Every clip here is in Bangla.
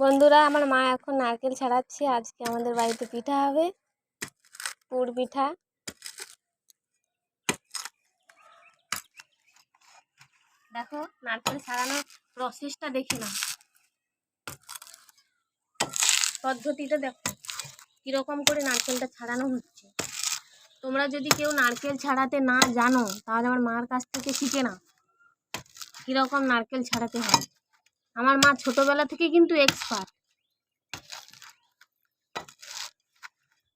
বন্ধুরা, আমার মা এখন নারকেল ছাড়াচ্ছে। আজকে আমাদের বাড়িতে পিঠা হবে, পুর পিঠা। দেখো নারকেল ছাড়ানোর প্রসেসটা দেখে নাও, পদ্ধতিটা দেখো কিরকম করে নারকেলটা ছাড়ানো হচ্ছে। তোমরা যদি কেউ নারকেল ছাড়াতে না জানো তাহলে আমার মার কাছ থেকে শিখে নাও কিরকম নারকেল ছাড়াতে হয়। আমার মা ছোটবেলা থেকে কিন্তু এক্সপার্ট।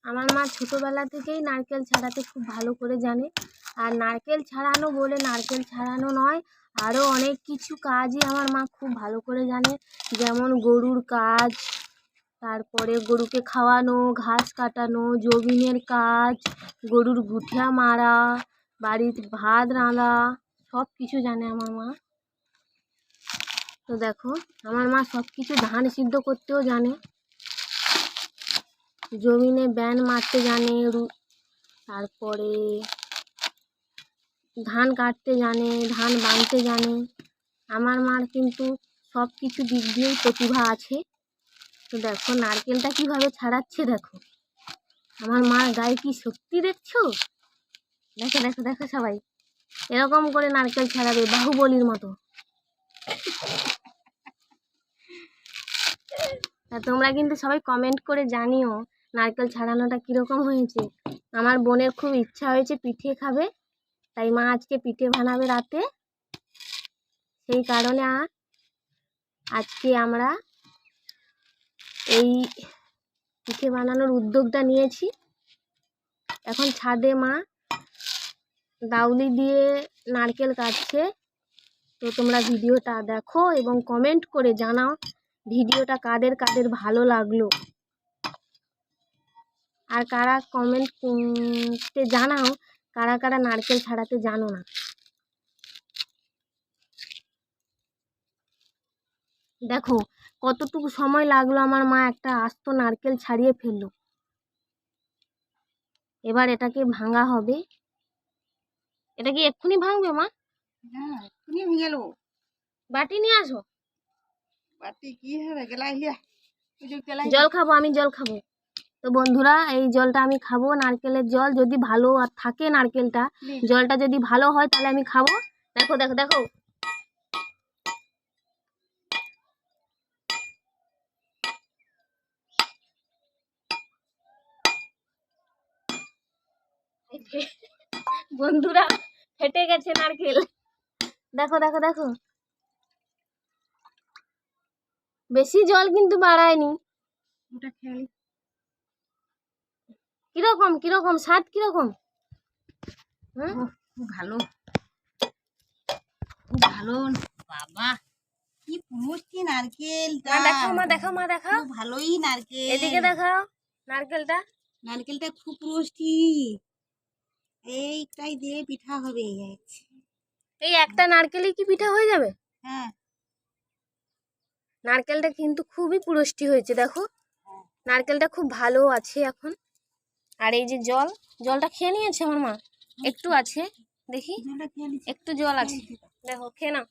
আমার মা ছোটবেলা থেকেই নারকেল ছাড়াতে খুব ভালো করে জানে। আর নারকেল ছাড়ানো বলে নারকেল ছাড়ানো নয়, আরও অনেক কিছু কাজই আমার মা খুব ভালো করে জানে। যেমন গরুর কাজ, তারপরে গরুকে খাওয়ানো, ঘাস কাটানো, জবিনের কাজ, গরুর গুঠিয়া মারা, বাড়ির ভাত রাঁধা, সব কিছু জানে আমার মা। তো দেখো আমার মা সব কিছু, ধান সিদ্ধ করতেও জানে, জমিনে ব্যান মারতে জানে, তারপরে ধান কাটতে জানে, ধান বাঁধতে জানে। আমার মার কিন্তু সব কিছু দিক দিয়েই প্রতিভা আছে। তো দেখো নারকেলটা কিভাবে ছাড়াচ্ছে, দেখো আমার মার গায়ে কি শক্তি দেখছো। দেখো দেখো দেখো সবাই এরকম করে নারকেল ছাড়াবে, বাহুবলীর মতো। তা তোমরা কিন্তু সবাই কমেন্ট করে জানিও নারকেল ছাড়ানোটা কীরকম হয়েছে। আমার বোনের খুব ইচ্ছা হয়েছে পিঠে খাবে, তাই মা আজকে পিঠে বানাবে রাতে। সেই কারণে আজকে আমরা এই পিঠে বানানোর উদ্যোগটা নিয়েছি। এখন ছাদে মা দাউলি দিয়ে নারকেল কাটছে। তো তোমরা ভিডিওটা দেখো এবং কমেন্ট করে জানাও ভিডিওটা কাদের কাদের ভালো লাগলো। আর কারা কমেন্টে জানাও কারা কারা নারকেল ছাড়াতে জানো না। দেখো কতটুকু সময় লাগলো, আমার মা একটা আস্ত নারকেল ছাড়িয়ে ফেললো। এবার এটাকে ভাঙা হবে। এটা কি এক্ষুনি ভাঙবে মা? হ্যাঁ, এক্ষুনি ভেঙে গেল। বাটি নিয়ে আসো। বাটি কি হবে, গেলাই জল খাবো, আমি জল খাবো। তো বন্ধুরা, এই জলটা আমি খাবো, নারকেলের জল। যদি ভালো আর থাকে নারকেলটা, জলটা যদি ভালো হয় তাহলে আমি খাবো। দেখো দেখো দেখো বন্ধুরা, ফেটে গেছে নারকেল। দেখো দেখো দেখো, বেশি জল কিন্তু বাড়ায়নি। ওটা খেয়ালি কিরকম কিরকম স্বাদ, কিরকম? খুব ভালো, খুব ভালো। বাবা কি পুষ্টি নারকেলটা। দেখো মা, দেখো মা, দেখো ভালোই নারকেল। এদিকে দেখাও নারকেলটা। নারকেলটা খুব পুষ্টি। এইটাই দিয়ে পিঠা হবে। এই একটা নারকেলই কি পিঠা হয়ে যাবে? হ্যাঁ, নারকেলটা কিন্তু খুবই পুষ্টি হয়েছে। দেখো নারকেলটা খুব ভালো আছে এখন। আর এই যে জলটা খেয়ে নিয়েছে আমার মা, একটু আছে দেখি, একটু জল আছে, দেখো খেয়ে নাও।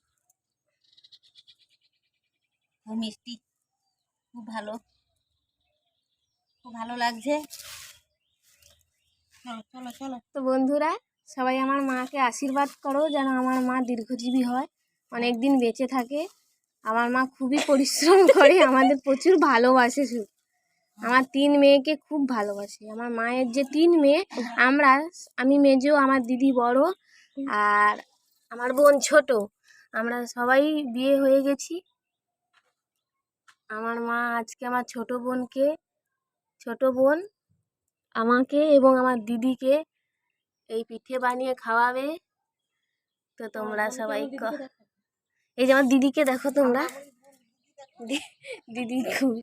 খুব মিষ্টি, খুব ভালো, খুব ভালো লাগছে। চলো চলো চলো। তো বন্ধুরা, সবাই আমার মাকে আশীর্বাদ করো যেন আমার মা দীর্ঘজীবী হয়, অনেক দিন বেঁচে থাকে। আমার মা খুবই পরিশ্রম করে, আমাদের প্রচুর ভালোবাসে। আমার 3 মেয়েকে খুব ভালোবাসে। আমার মায়ের যে 3 মেয়ে, আমি মেজো, আমার দিদি বড়, আর আমার বোন ছোট। আমরা সবাই বিয়ে হয়ে গেছি। আমার মা আজকে আমার ছোট বোন আমাকে এবং আমার দিদিকে এই পিঠে বানিয়ে খাওয়াবে। তো তোমরা সবাই এই যে আমার দিদিকে দেখো তোমরা, দিদি খুব